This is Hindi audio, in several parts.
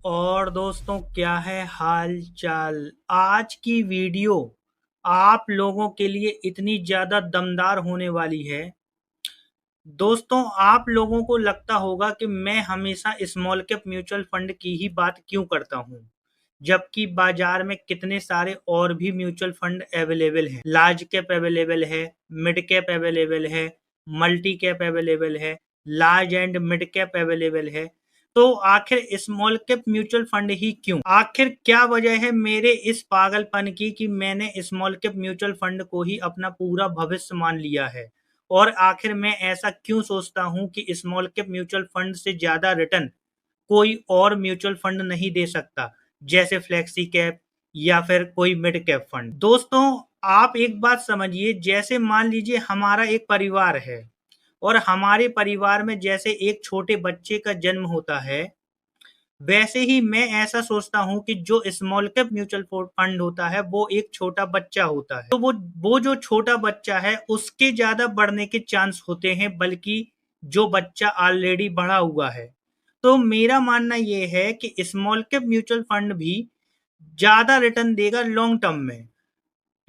और दोस्तों, क्या है हाल चाल। आज की वीडियो आप लोगों के लिए इतनी ज़्यादा दमदार होने वाली है। दोस्तों, आप लोगों को लगता होगा कि मैं हमेशा स्मॉल कैप म्यूचुअल फंड की ही बात क्यों करता हूँ, जबकि बाजार में कितने सारे और भी म्यूचुअल फंड अवेलेबल हैं। लार्ज कैप अवेलेबल है, मिड कैप अवेलेबल है, मल्टी कैप अवेलेबल है, large and mid cap available है। तो आखिर स्मॉल कैप म्यूचुअल फंड ही क्यों? आखिर क्या वजह है मेरे इस पागलपन की कि मैंने स्मॉल कैप म्यूचुअल फंड को ही अपना पूरा भविष्य मान लिया है? और आखिर मैं ऐसा क्यों सोचता हूं कि स्मॉल कैप म्यूचुअल फंड से ज्यादा रिटर्न कोई और म्यूचुअल फंड नहीं दे सकता, जैसे फ्लेक्सी कैप या फिर कोई मिड कैप फंड। दोस्तों, आप एक बात समझिए, जैसे मान लीजिए हमारा एक परिवार है और हमारे परिवार में जैसे एक छोटे बच्चे का जन्म होता है, वैसे ही मैं ऐसा सोचता हूँ कि जो स्मॉल कैप म्यूचुअल फंड होता है वो एक छोटा बच्चा होता है। तो वो जो छोटा बच्चा है उसके ज्यादा बढ़ने के चांस होते हैं, बल्कि जो बच्चा ऑलरेडी बढ़ा हुआ है। तो मेरा मानना ये है कि स्मॉल कैप म्यूचुअल फंड भी ज्यादा रिटर्न देगा लॉन्ग टर्म में।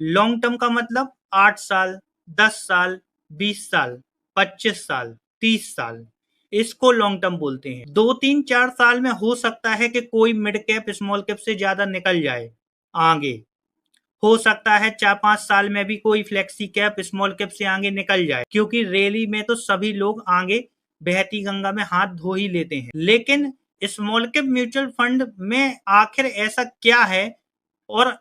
लॉन्ग टर्म का मतलब 8 साल, 10 साल, 20 साल, 25 साल, 30 साल, इसको लॉन्ग टर्म बोलते हैं। 2 3 4 साल में हो सकता है कि कोई मिड कैप स्मॉल कैप से ज्यादा निकल जाए आगे। हो सकता है 4 5 साल में भी कोई फ्लेक्सी कैप स्मॉल कैप से आगे निकल जाए, क्योंकि रैली में तो सभी लोग आगे बहती गंगा में हाथ धो ही लेते हैं। लेकिन स्मॉल कैप म्यूचुअल फंड में आखिर ऐसा क्या है और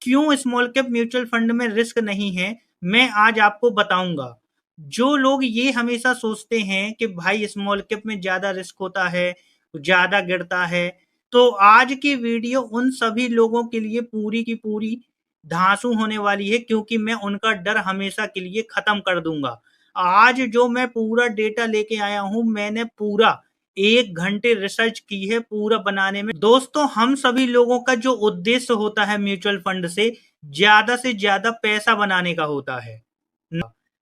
क्यों स्मॉल कैप म्यूचुअल फंड में रिस्क नहीं है, मैं आज आपको बताऊंगा। जो लोग ये हमेशा सोचते हैं कि भाई स्मॉल कैप में ज्यादा रिस्क होता है, ज्यादा गिरता है, तो आज की वीडियो उन सभी लोगों के लिए पूरी की पूरी धांसू होने वाली है, क्योंकि मैं उनका डर हमेशा के लिए खत्म कर दूंगा। आज जो मैं पूरा डेटा लेके आया हूं, मैंने पूरा 1 घंटे रिसर्च की है पूरा बनाने में। दोस्तों, हम सभी लोगों का जो उद्देश्य होता है म्यूचुअल फंड से ज्यादा पैसा बनाने का होता है।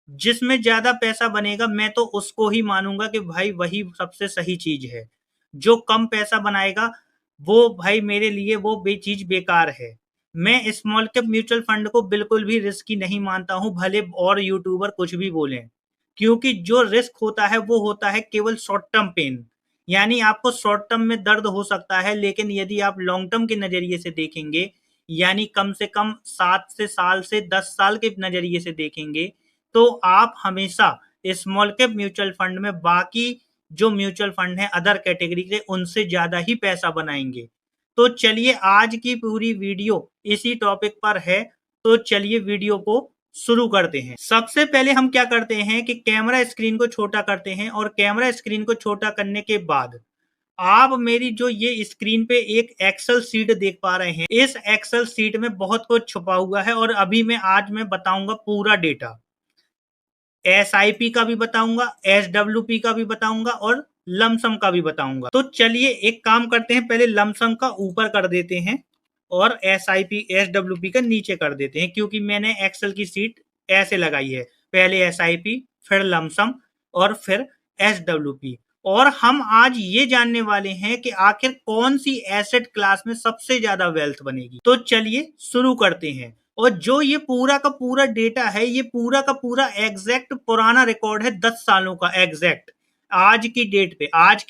जिसमें ज्यादा पैसा बनेगा मैं तो उसको ही मानूंगा कि भाई वही सबसे सही चीज है। जो कम पैसा बनाएगा वो भाई मेरे लिए वो चीज बेकार है। मैं स्मॉल कैप म्यूचुअल फंड को बिल्कुल भी रिस्की नहीं मानता हूं, भले और यूट्यूबर कुछ भी बोलें। क्योंकि जो रिस्क होता है वो होता है केवल शॉर्ट टर्म पेन। यानी आपको शॉर्ट टर्म में दर्द हो सकता है, लेकिन यदि आप लॉन्ग टर्म के नजरिए से देखेंगे, यानी कम से कम 7 से साल से 10 साल के नजरिए से देखेंगे, तो आप हमेशा स्मॉल कैप म्यूचुअल फंड में बाकी जो म्यूचुअल फंड है अदर कैटेगरी के, उनसे ज्यादा ही पैसा बनाएंगे। तो चलिए, आज की पूरी वीडियो इसी टॉपिक पर है। तो चलिए वीडियो को शुरू करते हैं। सबसे पहले हम क्या करते हैं कि कैमरा स्क्रीन को छोटा करते हैं, और कैमरा स्क्रीन को छोटा करने के बाद आप मेरी जो ये स्क्रीन पे एक एक्सेल सीट देख पा रहे हैं, इस एक्सेल सीट में बहुत कुछ छुपा हुआ है, और अभी आज मैं बताऊंगा पूरा डेटा। एसआईपी का भी बताऊंगा, एसडब्ल्यूपी का भी बताऊंगा, और लमसम का भी बताऊंगा। तो चलिए एक काम करते हैं, पहले लमसम का ऊपर कर देते हैं और एसआईपी एसडब्ल्यूपी का नीचे कर देते हैं, क्योंकि मैंने एक्सेल की सीट ऐसे लगाई है, पहले एसआईपी, फिर लमसम, और फिर एसडब्ल्यूपी। और हम आज ये जानने वाले हैं कि आखिर कौन सी एसेट क्लास में सबसे ज्यादा वेल्थ बनेगी। तो चलिए शुरू करते हैं। और जो ये पूरा का पूरा डेटा है, ये पूरा का पूरा एग्जैक्ट पुराना रिकॉर्ड है, 10 सालों का एग्जैक्ट। आज की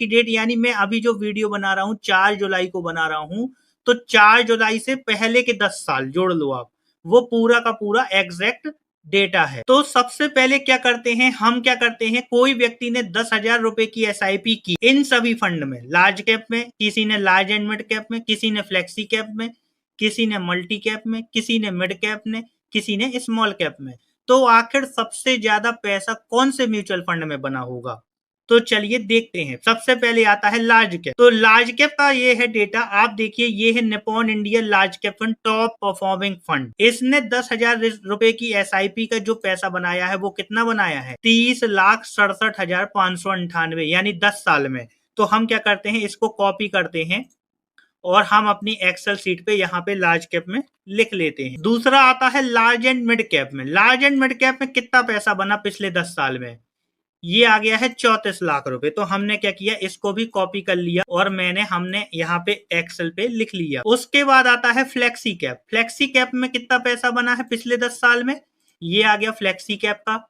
डेट यानी मैं अभी जो वीडियो बना रहा हूँ 4 जुलाई को बना रहा हूँ, तो 4 जुलाई से पहले के 10 साल जोड़ लो आप, वो पूरा का पूरा एग्जैक्ट डेटा है। तो सबसे पहले क्या करते हैं, हम क्या करते हैं, कोई व्यक्ति ने 10,000 रुपए की एसआईपी की इन सभी फंड में, लार्ज कैप में, किसी ने लार्ज एंड मिड कैप में, किसी ने फ्लेक्सी कैप में, किसी ने मल्टी कैप में, किसी ने मिड कैप में, किसी ने स्मॉल कैप में। तो आखिर सबसे ज्यादा पैसा कौन से म्यूचुअल फंड में बना होगा? तो चलिए देखते हैं। सबसे पहले आता है लार्ज कैप। तो लार्ज कैप का ये है डेटा, आप देखिए, ये है Nippon India large cap fund, top performing fund. इसने 10,000 रुपए की एसआईपी का जो पैसा बनाया है वो कितना बनाया है? 30,67,598, यानी 10 साल में। तो हम क्या करते हैं, इसको कॉपी करते हैं और हम अपनी एक्सेल सीट पे यहाँ पे लार्ज कैप में लिख लेते हैं। दूसरा आता है लार्ज एंड मिड कैप में। लार्ज एंड मिड कैप में कितना पैसा बना पिछले 10 साल में? ये आ गया है 34 लाख रुपए। तो हमने क्या किया, इसको भी कॉपी कर लिया और हमने यहाँ पे एक्सेल पे लिख लिया। उसके बाद आता है फ्लेक्सी कैप। फ्लेक्सी कैप में कितना पैसा बना है पिछले 10 साल में, ये आ गया फ्लेक्सी कैप का।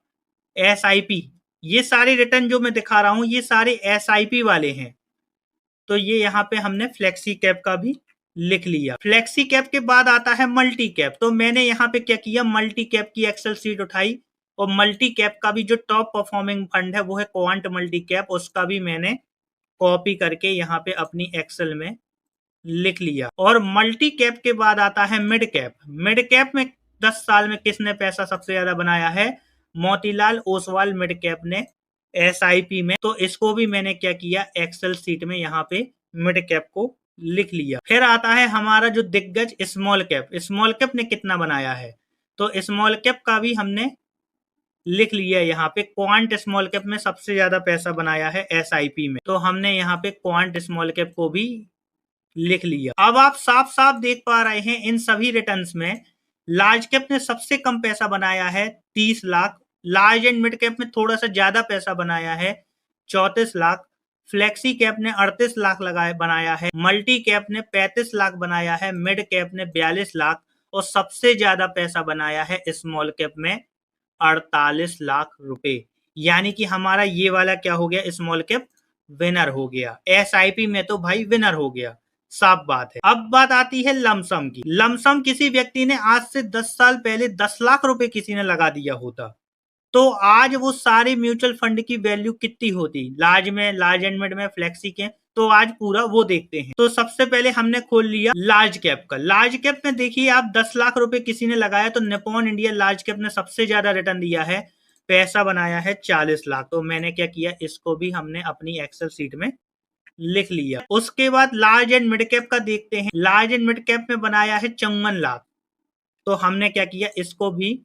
SIP, ये सारे रिटर्न जो मैं दिखा रहा हूं ये सारे SIP वाले हैं। तो ये यहाँ पे हमने फ्लेक्सी कैप का भी लिख लिया। फ्लेक्सी कैप के बाद आता है मल्टी कैप। तो मैंने यहाँ पे क्या किया, मल्टी कैप की एक्सेल शीट उठाई और मल्टी कैप का भी जो टॉप परफॉर्मिंग फंड है वो है क्वांट मल्टी कैप, उसका भी मैंने कॉपी करके यहाँ पे अपनी एक्सेल में लिख लिया। और मल्टी कैप के बाद आता है मिड कैप। मिड कैप में 10 साल में किसने पैसा सबसे ज्यादा बनाया है, मोतीलाल ओसवाल मिड कैप ने SIP में। तो इसको भी मैंने क्या किया, एक्सेल सीट में यहाँ पे मिड कैप को लिख लिया। फिर आता है हमारा जो दिग्गज स्मॉल कैप। स्मॉल कैप ने कितना बनाया है, तो स्मॉल कैप का भी हमने लिख लिया यहाँ पे। क्वांट स्मॉल कैप में सबसे ज्यादा पैसा बनाया है SIP में, तो हमने यहाँ पे क्वांट स्मॉल कैप को भी लिख लिया। अब आप साफ साफ देख पा रहे हैं इन सभी रिटर्न्स में लार्ज कैप ने सबसे कम पैसा बनाया है 30 lakh, large and mid cap में थोड़ा सा ज्यादा पैसा बनाया है 34 लाख, फ्लेक्सी कैप ने 38 लाख बनाया है, मल्टी कैप ने 35 लाख बनाया है, मिड कैप ने 42 लाख और सबसे ज्यादा पैसा बनाया है स्मॉल कैप में 48 लाख रुपए। यानी कि हमारा ये वाला क्या हो गया, स्मॉल कैप विनर हो गया। SIP में तो भाई विनर हो गया, साफ बात है। अब बात आती है लमसम की। लमसम किसी व्यक्ति ने आज से 10 साल पहले 10 लाख रुपए किसी ने लगा दिया होता, तो आज वो सारे म्यूचुअल फंड की वैल्यू कितनी होती, लार्ज में, लार्ज एंड मिड में, फ्लेक्सी के। तो आज पूरा वो देखते हैं। तो सबसे पहले हमने खोल लिया लार्ज कैप का। लार्ज कैप में देखिए आप 10 लाख रुपए किसी ने लगाया तो निप्पॉन इंडिया लार्ज कैप ने सबसे ज्यादा रिटर्न दिया है, पैसा बनाया है 40 लाख। तो मैंने क्या किया, इसको भी हमने अपनी एक्सेल शीट में लिख लिया। उसके बाद लार्ज एंड मिड कैप का देखते हैं। लार्ज एंड मिड कैप में बनाया है 54 लाख। तो हमने क्या किया, इसको भी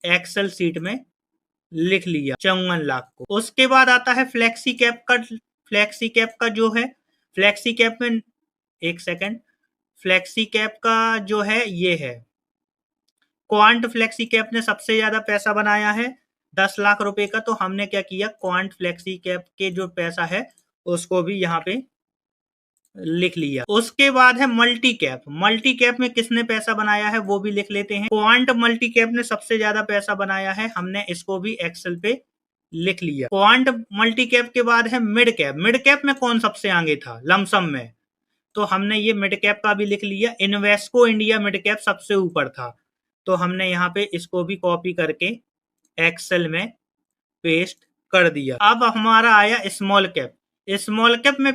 एक्सेल शीट में लिख लिया 54 लाख को। उसके बाद आता है फ्लेक्सी कैप का। फ्लेक्सी कैप का जो है, फ्लेक्सी कैप में एक सेकंड, फ्लेक्सी कैप का जो है ये है क्वांट फ्लेक्सी कैप ने सबसे ज्यादा पैसा बनाया है 10 लाख रुपए का। तो हमने क्या किया, क्वांट फ्लेक्सी कैप के जो पैसा है उसको भी यहाँ पे लिख लिया। उसके बाद है मल्टी कैप। मल्टी कैप में किसने पैसा बनाया है वो भी लिख लेते हैं। क्वांट मल्टी कैप ने सबसे ज्यादा पैसा बनाया है, हमने इसको भी एक्सेल पे लिख लिया। क्वांट मल्टी कैप के बाद है मिड कैप। मिड कैप में कौन सबसे आगे था लमसम में, तो हमने ये मिड कैप का भी लिख लिया। इन्वेस्को इंडिया मिड कैप सबसे ऊपर था, तो हमने यहाँ पे इसको भी कॉपी करके एक्सेल में पेस्ट कर दिया। अब हमारा आया स्मॉल कैप। स्मॉल कैप में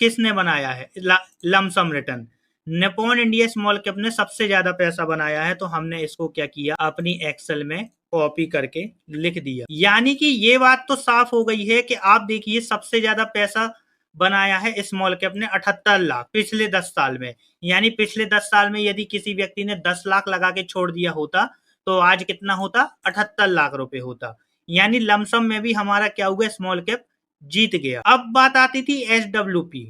किसने बनाया है lump sum return, Nippon India small cap ने सबसे ज्यादा पैसा बनाया है। तो हमने इसको क्या किया, अपनी एक्सेल में कॉपी करके लिख दिया। यानी कि ये बात तो साफ हो गई है कि आप देखिए सबसे ज्यादा पैसा बनाया है स्मॉल कैप ने 78 लाख पिछले 10 साल में। यानी पिछले 10 साल में यदि किसी व्यक्ति ने 10 लाख लगा के छोड़ दिया होता तो आज कितना होता, 78 लाख रुपए होता। यानी लमसम में भी हमारा क्या हुआ, स्मॉल कैप जीत गया। अब बात आती थी SWP।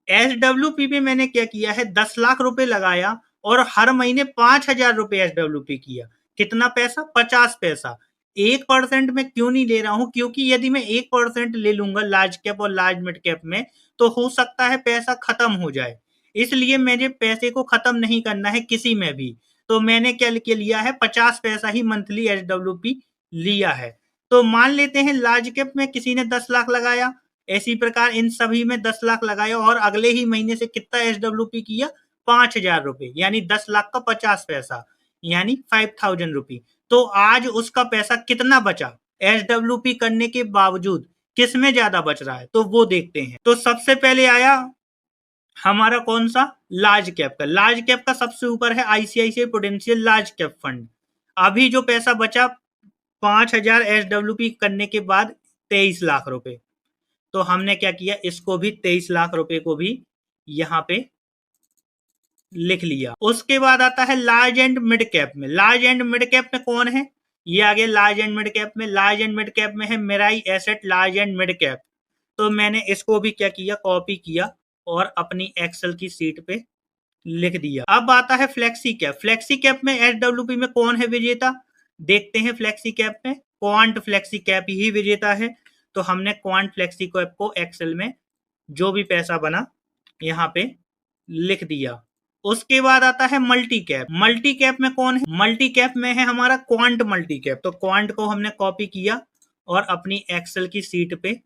SWP में मैंने क्या किया है, 10 लाख रुपए लगाया और हर महीने 5,000 रुपए SWP किया। कितना पैसा, 50 पैसा। 1% में क्यों नहीं ले रहा हूं, क्योंकि यदि मैं 1% ले लूंगा लार्ज कैप और लार्ज मिड कैप में तो हो सकता है पैसा खत्म हो जाए। इसलिए मुझे पैसे को खत्म नहीं करना है किसी में भी। तो मैंने क्या लिया है, 50 पैसा ही मंथली SWP लिया है। तो मान लेते हैं लार्ज कैप में किसी ने 10 लाख लगाया, इसी प्रकार इन सभी में 10 लाख लगाया और अगले ही महीने से कितना SWP किया, 5,000 रुपए। यानी 10 लाख का 50 पैसा, यानी 5,000 रुपी। तो आज उसका पैसा कितना बचा SWP करने के बावजूद, किस में ज्यादा बच रहा है, तो वो देखते हैं। तो सबसे पहले आया हमारा कौन सा, लार्ज कैप का। लार्ज कैप का सबसे ऊपर है ICICI prudential large cap fund. अभी जो पैसा बचा 5,000 SWP करने के बाद 23 लाख रुपए। तो हमने क्या किया, इसको भी 23 लाख रुपए को भी यहाँ पे लिख लिया। उसके बाद आता है लार्ज एंड मिड कैप में। लार्ज एंड मिड कैप में कौन है, ये आगे लार्ज एंड मिड कैप में। लार्ज एंड मिड कैप में है Mirae asset large and mid cap. तो मैंने इसको भी क्या किया, कॉपी किया और अपनी एक्सेल की सीट पे लिख दिया। अब आता है फ्लेक्सी कैप। फ्लेक्सी कैप में SWP में कौन है विजेता, देखते हैं फ्लेक्सी कैप में, क्वांट फ्लेक्सी कैप ही विजेता है। तो हमने क्वांट फ्लेक्सी कैप को एक्सेल में जो भी पैसा बना यहाँ पे लिख दिया। उसके बाद आता है मल्टी कैप। मल्टी कैप में कौन है? मल्टी कैप में है हमारा क्वांट मल्टी कैप। तो क्वांट को हमने कॉपी किया और अपनी एक्सेल की सीट पे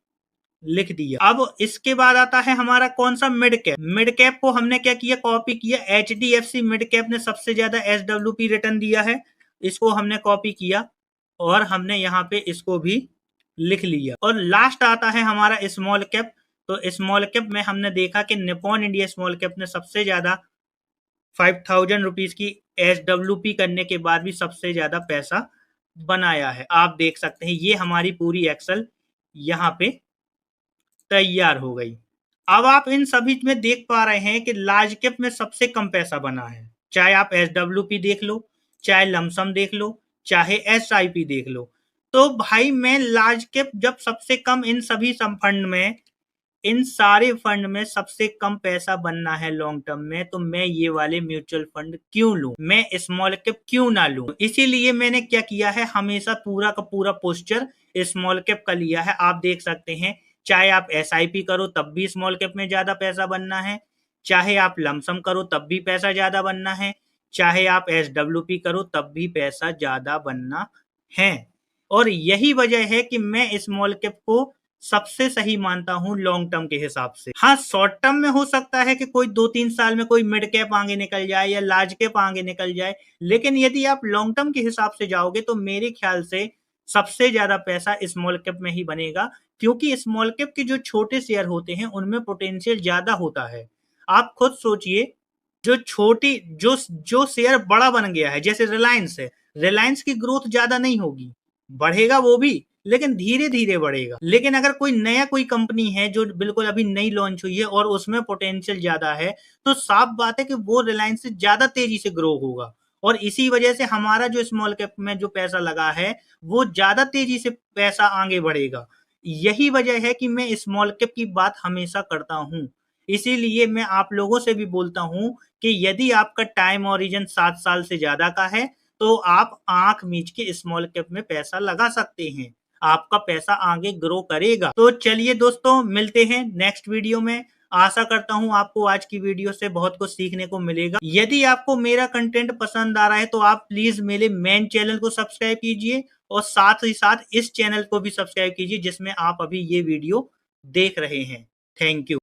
लिख दिया। अब इसके बाद आता है हमारा कौन सा? Mid cap. मिड कैप को हमने क्या किया? कॉपी किया। HDFC मिड कैप ने सबसे ज्यादा SWP रिटर्न दिया है, इसको हमने कॉपी किया और हमने यहाँ पे इसको भी लिख लिया। और लास्ट आता है हमारा स्मॉल कैप। तो स्मॉल कैप में हमने देखा कि निप्पॉन इंडिया स्मॉल कैप ने सबसे ज्यादा 5000 रुपीज की SWP करने के बाद भी सबसे ज्यादा पैसा बनाया है। आप देख सकते हैं ये हमारी पूरी एक्सेल यहाँ पे तैयार हो गई। अब आप इन सभी में देख पा रहे हैं कि लार्ज कैप में सबसे कम पैसा बना है। चाहे आप SWP देख लो, चाहे लमसम देख लो, चाहे SIP देख लो। तो भाई मैं लार्ज कैप जब सबसे कम इन सभी फंड में, इन सारे फंड में सबसे कम पैसा बनना है लॉन्ग टर्म में, तो मैं ये वाले म्यूचुअल फंड क्यों लूं? मैं स्मॉल कैप क्यों ना लूं? इसीलिए मैंने क्या किया है, हमेशा पूरा का पूरा पोस्चर स्मॉल कैप का लिया है। आप देख सकते हैं, चाहे आप SIP करो तब भी स्मॉल कैप में ज्यादा पैसा बनना है, चाहे आप लमसम करो तब भी पैसा ज्यादा बनना है, चाहे आप SWP करो तब भी पैसा ज्यादा बनना है। और यही वजह है कि मैं स्मॉल कैप को सबसे सही मानता हूं लॉन्ग टर्म के हिसाब से। हाँ, शॉर्ट टर्म में हो सकता है कि कोई 2-3 साल में कोई मिड कैप आगे निकल जाए या लार्ज कैप आगे निकल जाए, लेकिन यदि आप लॉन्ग टर्म के हिसाब से जाओगे तो मेरे ख्याल से सबसे ज्यादा पैसा स्मॉल कैप में ही बनेगा, क्योंकि स्मॉल कैप के जो छोटे शेयर होते हैं उनमें पोटेंशियल ज्यादा होता है। आप खुद सोचिए, जो छोटी जो जो शेयर बड़ा बन गया है, जैसे रिलायंस है, रिलायंस की ग्रोथ ज्यादा नहीं होगी, बढ़ेगा वो भी लेकिन धीरे धीरे बढ़ेगा। लेकिन अगर कोई नया कोई कंपनी है जो बिल्कुल अभी नई लॉन्च हुई है और उसमें पोटेंशियल ज्यादा है, तो साफ बात है कि वो रिलायंस से ज्यादा तेजी से ग्रो होगा। और इसी वजह से हमारा जो स्मॉल कैप में जो पैसा लगा है वो ज्यादा तेजी से पैसा आगे बढ़ेगा। यही वजह है कि मैं स्मॉल कैप की बात हमेशा करता हूं। इसीलिए मैं आप लोगों से भी बोलता हूं कि यदि आपका टाइम ओरिजिन 7 साल से ज्यादा का है तो आप आंख मीच के स्मॉल कैप में पैसा लगा सकते हैं, आपका पैसा आगे ग्रो करेगा। तो चलिए दोस्तों, मिलते हैं नेक्स्ट वीडियो में। आशा करता हूं आपको आज की वीडियो से बहुत कुछ सीखने को मिलेगा। यदि आपको मेरा कंटेंट पसंद आ रहा है तो आप प्लीज मेरे मेन चैनल को सब्सक्राइब कीजिए और साथ ही साथ इस चैनल को भी सब्सक्राइब कीजिए जिसमें आप अभी ये वीडियो देख रहे हैं। Thank you.